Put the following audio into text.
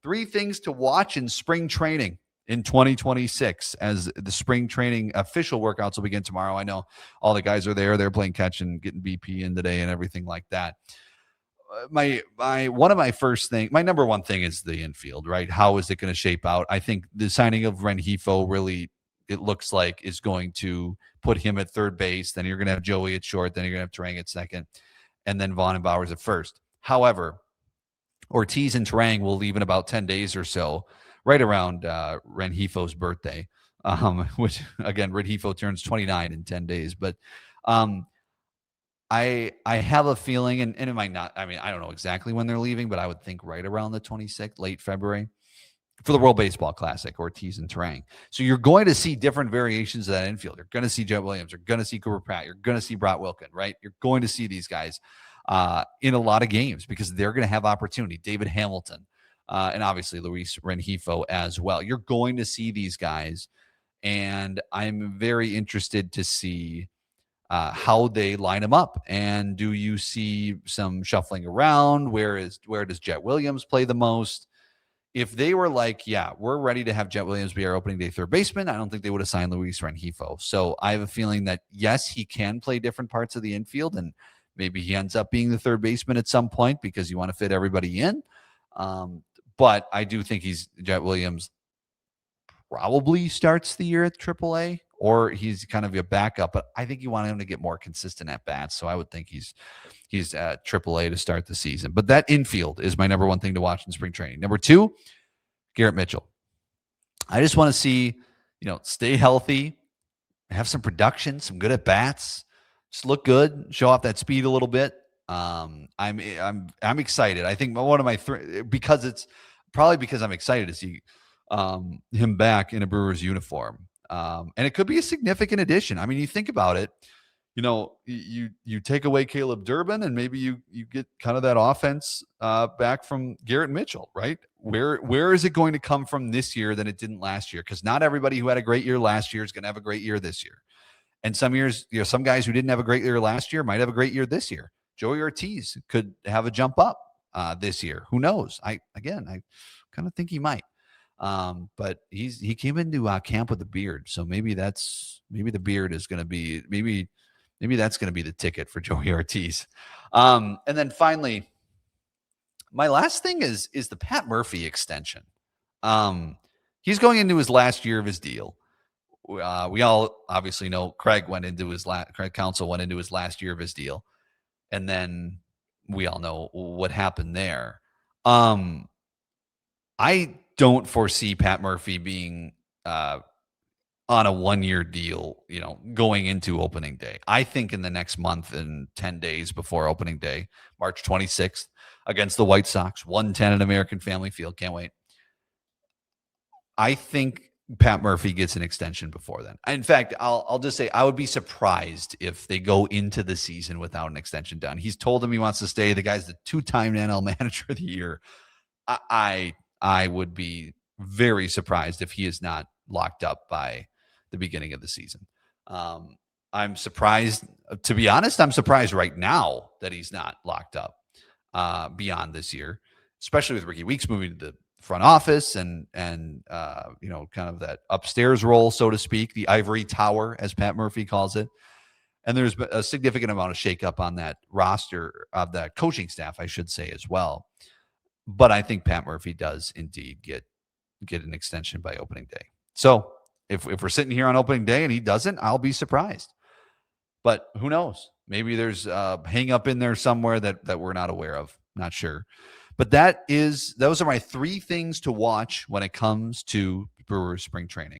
3 things to watch in spring training in 2026 as the spring training official workouts will begin tomorrow. I know all the guys are there. They're playing catch and getting BP in today and everything like that. My number one thing is the infield, right? How is it going to shape out? I think the signing of Rengifo really, it looks like, is going to put him at third base. Then you're going to have Joey at short. Then you're going to have Terang at second, and then Vaughn and Bowers at first. However, Ortiz and Terang will leave in about 10 days or so, right around Rengifo's birthday, which, again, Rengifo turns 29 in 10 days. But I have a feeling, and it might not, I mean, I don't know exactly when they're leaving, but I would think right around the 26th, late February, for the World Baseball Classic, Ortiz and Terang. So you're going to see different variations of that infield. You're going to see Jet Williams. You're going to see Cooper Pratt. You're going to see Brott Wilkin, right? You're going to see these guys in a lot of games because they're going to have opportunity. David Hamilton, and obviously Luis Rengifo as well. You're going to see these guys, and I'm very interested to see how they line them up. And do you see some shuffling around? Where does Jet Williams play the most? If they were like, yeah, we're ready to have Jet Williams be our opening day third baseman, I don't think they would have signed Luis Rengifo. So I have a feeling that, yes, he can play different parts of the infield, and maybe he ends up being the third baseman at some point because you want to fit everybody in. But I do think Jet Williams probably starts the year at AAA, or he's kind of your backup. But I think you want him to get more consistent at bats. So I would think he's at AAA to start the season. But that infield is my number one thing to watch in spring training. Number 2, Garrett Mitchell. I just want to see, stay healthy, have some production, some good at bats, just look good, show off that speed a little bit. I'm excited. I think one of my because I'm excited to see him back in a Brewers uniform. And it could be a significant addition. I mean, you think about it, you take away Caleb Durbin and maybe you get kind of that offense back from Garrett Mitchell, right? Where is it going to come from this year than it didn't last year? Because not everybody who had a great year last year is going to have a great year this year. And some years, some guys who didn't have a great year last year might have a great year this year. Joey Ortiz could have a jump up this year. Who knows? I kind of think he might. But he came into camp with a beard, so maybe the beard is going to be maybe that's going to be the ticket for Joey Ortiz. And then finally, my last thing is the Pat Murphy extension. He's going into his last year of his deal. We all obviously know Craig Counsell went into his last year of his deal, and then we all know what happened there. I don't foresee Pat Murphy being on a 1-year deal, going into opening day. I think in the next month and 10 days before opening day, March 26th, against the White Sox, 1:10 at American Family Field. Can't wait. I think Pat Murphy gets an extension before then. In fact, I'll just say I would be surprised if they go into the season without an extension done. He's told him he wants to stay. The guy's the 2-time NL Manager of the Year. I would be very surprised if he is not locked up by the beginning of the season. I'm surprised, to be honest, I'm surprised right now that he's not locked up beyond this year, especially with Ricky Weeks moving to the front office and kind of that upstairs role, so to speak, the ivory tower, as Pat Murphy calls it. And there's a significant amount of shakeup on that roster of that coaching staff, I should say, as well. But I think Pat Murphy does indeed get an extension by opening day. So if we're sitting here on opening day and he doesn't, I'll be surprised. But who knows? Maybe there's a hang up in there somewhere that we're not aware of. Not sure. But those are my 3 things to watch when it comes to Brewers spring training.